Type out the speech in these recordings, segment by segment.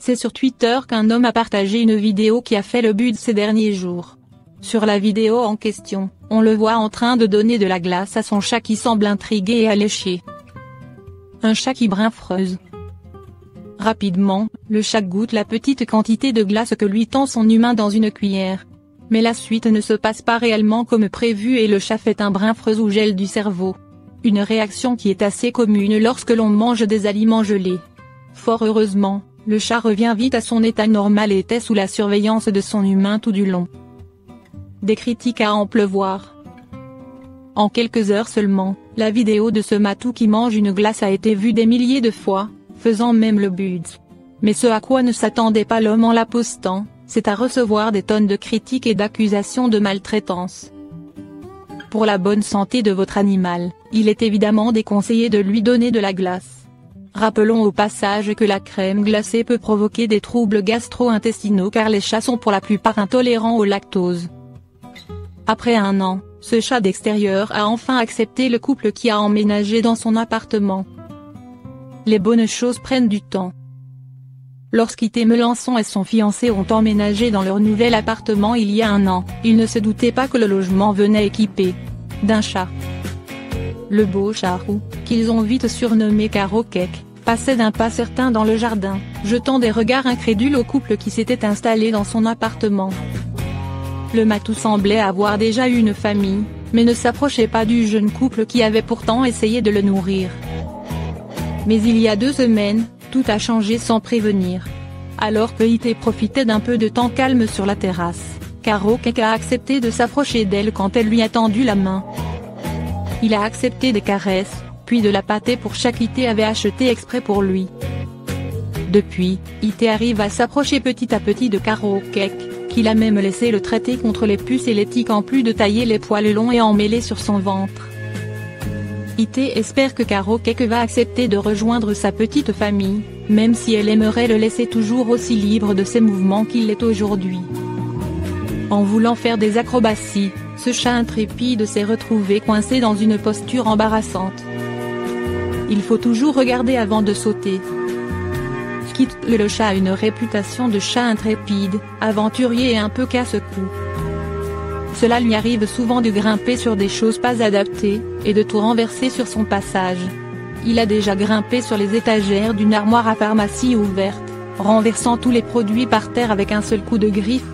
C'est sur Twitter qu'un homme a partagé une vidéo qui a fait le buzz ces derniers jours. Sur la vidéo en question, on le voit en train de donner de la glace à son chat qui semble intrigué et alléché. Un chat qui brinfreuse. Rapidement, le chat goûte la petite quantité de glace que lui tend son humain dans une cuillère. Mais la suite ne se passe pas réellement comme prévu et le chat fait un brinfreuse ou gèle du cerveau. Une réaction qui est assez commune lorsque l'on mange des aliments gelés. Fort heureusement, le chat revient vite à son état normal et était sous la surveillance de son humain tout du long. Des critiques à en pleuvoir. En quelques heures seulement, la vidéo de ce matou qui mange une glace a été vue des milliers de fois, faisant même le buzz. Mais ce à quoi ne s'attendait pas l'homme en la postant, c'est à recevoir des tonnes de critiques et d'accusations de maltraitance. Pour la bonne santé de votre animal, il est évidemment déconseillé de lui donner de la glace. Rappelons au passage que la crème glacée peut provoquer des troubles gastro-intestinaux car les chats sont pour la plupart intolérants au lactose. Après 1 an, ce chat d'extérieur a enfin accepté le couple qui a emménagé dans son appartement. Les bonnes choses prennent du temps. Lorsqu'Ité Melançon et son fiancé ont emménagé dans leur nouvel appartement il y a 1 an, ils ne se doutaient pas que le logement venait équipé d'un chat. Le beau chat roux, qu'ils ont vite surnommé Caro-Cake, passait d'un pas certain dans le jardin, jetant des regards incrédules au couple qui s'était installé dans son appartement. Le matou semblait avoir déjà eu une famille, mais ne s'approchait pas du jeune couple qui avait pourtant essayé de le nourrir. Mais il y a 2 semaines, tout a changé sans prévenir. Alors que Ité profitait d'un peu de temps calme sur la terrasse, Caro-Cake a accepté de s'approcher d'elle quand elle lui a tendu la main. Il a accepté des caresses, puis de la pâtée pour chaque Ité avait acheté exprès pour lui. Depuis, Ité arrive à s'approcher petit à petit de Caro-Cake, qu'il a même laissé le traiter contre les puces et les tiques en plus de tailler les poils longs et emmêlés sur son ventre. Ité espère que Caro-Cake va accepter de rejoindre sa petite famille, même si elle aimerait le laisser toujours aussi libre de ses mouvements qu'il l'est aujourd'hui. En voulant faire des acrobaties, ce chat intrépide s'est retrouvé coincé dans une posture embarrassante. Il faut toujours regarder avant de sauter. Skit le chat a une réputation de chat intrépide, aventurier et un peu casse-cou. Cela lui arrive souvent de grimper sur des choses pas adaptées, et de tout renverser sur son passage. Il a déjà grimpé sur les étagères d'une armoire à pharmacie ouverte, renversant tous les produits par terre avec un seul coup de griffe.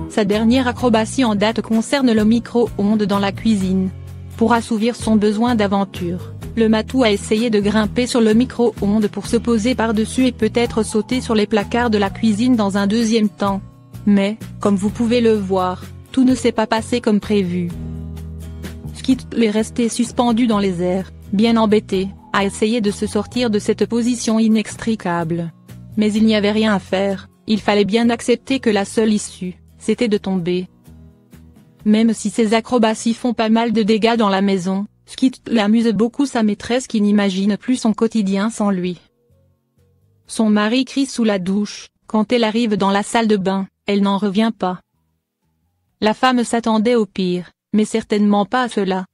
Sa dernière acrobatie en date concerne le micro-ondes dans la cuisine. Pour assouvir son besoin d'aventure, le matou a essayé de grimper sur le micro-ondes pour se poser par-dessus et peut-être sauter sur les placards de la cuisine dans un deuxième temps. Mais, comme vous pouvez le voir, tout ne s'est pas passé comme prévu. Skit est resté suspendu dans les airs, bien embêté, à essayer de se sortir de cette position inextricable. Mais il n'y avait rien à faire, il fallait bien accepter que la seule issue, c'était de tomber. Même si ses acrobaties font pas mal de dégâts dans la maison, Skit amuse beaucoup sa maîtresse qui n'imagine plus son quotidien sans lui. Son mari crie sous la douche, quand elle arrive dans la salle de bain, elle n'en revient pas. La femme s'attendait au pire, mais certainement pas à cela.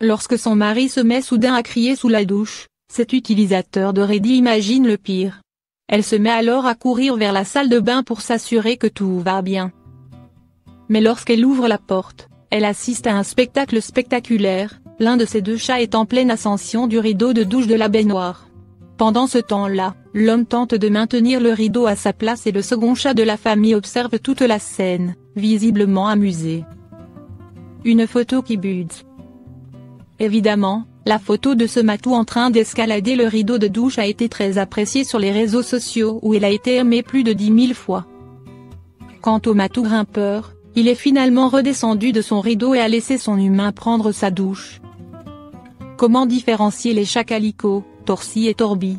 Lorsque son mari se met soudain à crier sous la douche, cet utilisateur de Reddit imagine le pire. Elle se met alors à courir vers la salle de bain pour s'assurer que tout va bien. Mais lorsqu'elle ouvre la porte, elle assiste à un spectacle spectaculaire, l'un de ses 2 chats est en pleine ascension du rideau de douche de la baignoire. Pendant ce temps-là, l'homme tente de maintenir le rideau à sa place et le second chat de la famille observe toute la scène, visiblement amusé. Une photo qui buzz. Évidemment, la photo de ce matou en train d'escalader le rideau de douche a été très appréciée sur les réseaux sociaux où elle a été aimée plus de 10 000 fois. Quant au matou grimpeur, il est finalement redescendu de son rideau et a laissé son humain prendre sa douche. Comment différencier les chats calico, Torsi et Torbi?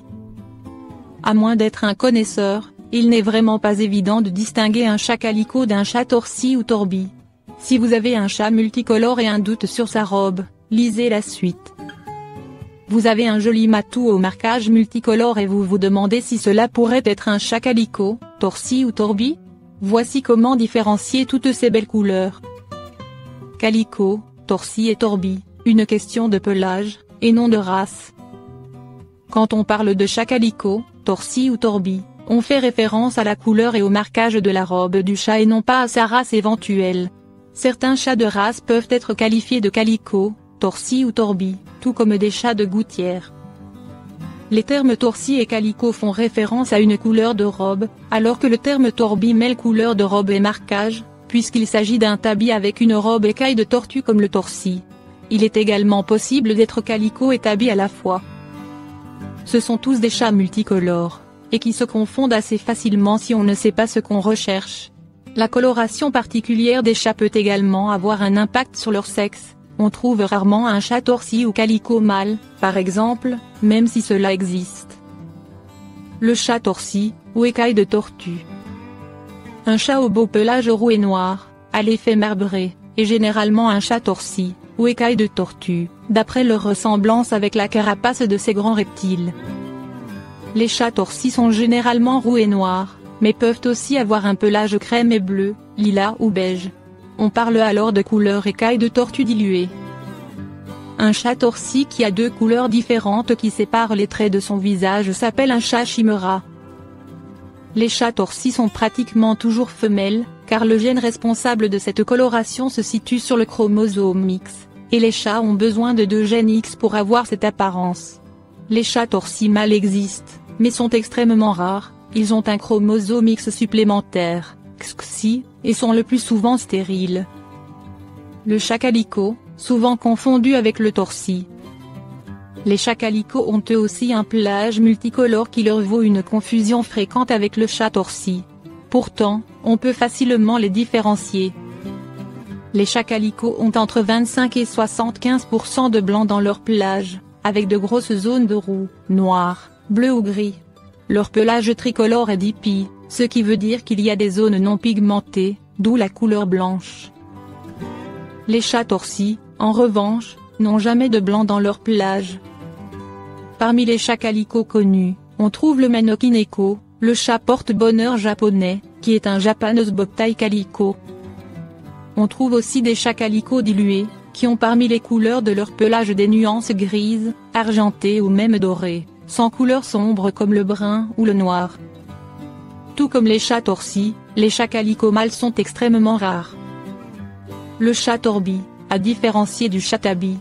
À moins d'être un connaisseur, il n'est vraiment pas évident de distinguer un chat calico d'un chat Torsi ou Torbi. Si vous avez un chat multicolore et un doute sur sa robe, lisez la suite. Vous avez un joli matou au marquage multicolore et vous vous demandez si cela pourrait être un chat calico, Torsi ou Torbi? Voici comment différencier toutes ces belles couleurs. Calico, Torsi et Torbi, une question de pelage, et non de race. Quand on parle de chat calico, torsi ou torbi, on fait référence à la couleur et au marquage de la robe du chat et non pas à sa race éventuelle. Certains chats de race peuvent être qualifiés de calico, torsi ou torbi, tout comme des chats de gouttière. Les termes torsi et calico font référence à une couleur de robe, alors que le terme torbi mêle couleur de robe et marquage, puisqu'il s'agit d'un tabi avec une robe écaille de tortue comme le torsi. Il est également possible d'être calico et tabi à la fois. Ce sont tous des chats multicolores, et qui se confondent assez facilement si on ne sait pas ce qu'on recherche. La coloration particulière des chats peut également avoir un impact sur leur sexe. On trouve rarement un chat torsi ou calico mâle, par exemple, même si cela existe. Le chat torsi, ou écaille de tortue. Un chat au beau pelage roux et noir, à l'effet marbré, est généralement un chat torsi, ou écaille de tortue, d'après leur ressemblance avec la carapace de ces grands reptiles. Les chats torsis sont généralement roux et noirs, mais peuvent aussi avoir un pelage crème et bleu, lilas ou beige. On parle alors de couleur écaille de tortue diluée. Un chat torsi qui a deux couleurs différentes qui séparent les traits de son visage s'appelle un chat chimera. Les chats torsis sont pratiquement toujours femelles, car le gène responsable de cette coloration se situe sur le chromosome X, et les chats ont besoin de deux gènes X pour avoir cette apparence. Les chats torsis mâles existent, mais sont extrêmement rares, ils ont un chromosome X supplémentaire, XXI, et sont le plus souvent stériles. Le chat calico, souvent confondu avec le torsi. Les chats calico ont eux aussi un pelage multicolore qui leur vaut une confusion fréquente avec le chat torsi. Pourtant, on peut facilement les différencier. Les chats calico ont entre 25 et 75% de blanc dans leur pelage, avec de grosses zones de roux, noir, bleu ou gris. Leur pelage tricolore est dipi, ce qui veut dire qu'il y a des zones non pigmentées, d'où la couleur blanche. Les chats torsis, en revanche, n'ont jamais de blanc dans leur pelage. Parmi les chats calico connus, on trouve le Manokineko, le chat porte-bonheur japonais, qui est un Japanese bobtail calico. On trouve aussi des chats calico dilués, qui ont parmi les couleurs de leur pelage des nuances grises, argentées ou même dorées, sans couleur sombre comme le brun ou le noir. Tout comme les chats torsis, les chats calico mâles sont extrêmement rares. Le chat torbi, à différencier du chat tabi.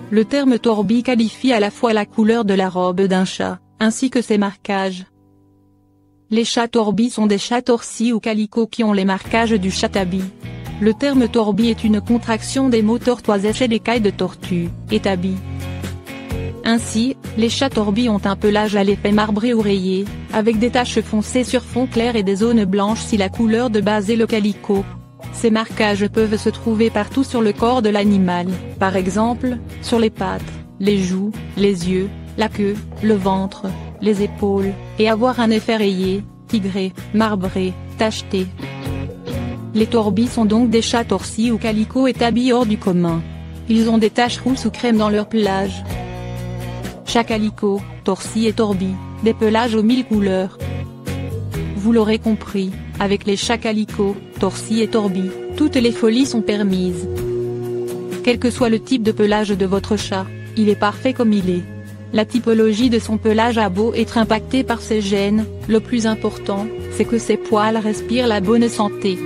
Le terme torbi qualifie à la fois la couleur de la robe d'un chat, ainsi que ses marquages. Les chats torbis sont des chats torsis ou calico qui ont les marquages du chat tabi. Le terme torbi est une contraction des mots tortoise et l'écaille de tortue, et tabi. Ainsi, les chats torbis ont un pelage à l'effet marbré ou rayé, avec des taches foncées sur fond clair et des zones blanches si la couleur de base est le calico. Ces marquages peuvent se trouver partout sur le corps de l'animal, par exemple, sur les pattes, les joues, les yeux, la queue, le ventre, les épaules, et avoir un effet rayé, tigré, marbré, tacheté. Les torbis sont donc des chats torsis ou calico et tabis hors du commun. Ils ont des taches rousses ou crème dans leur pelage. Chat calico, torsi et torbi, des pelages aux 1000 couleurs. Vous l'aurez compris, avec les chats calico, torsi et torbi, toutes les folies sont permises. Quel que soit le type de pelage de votre chat, il est parfait comme il est. La typologie de son pelage a beau être impactée par ses gènes, le plus important, c'est que ses poils respirent la bonne santé.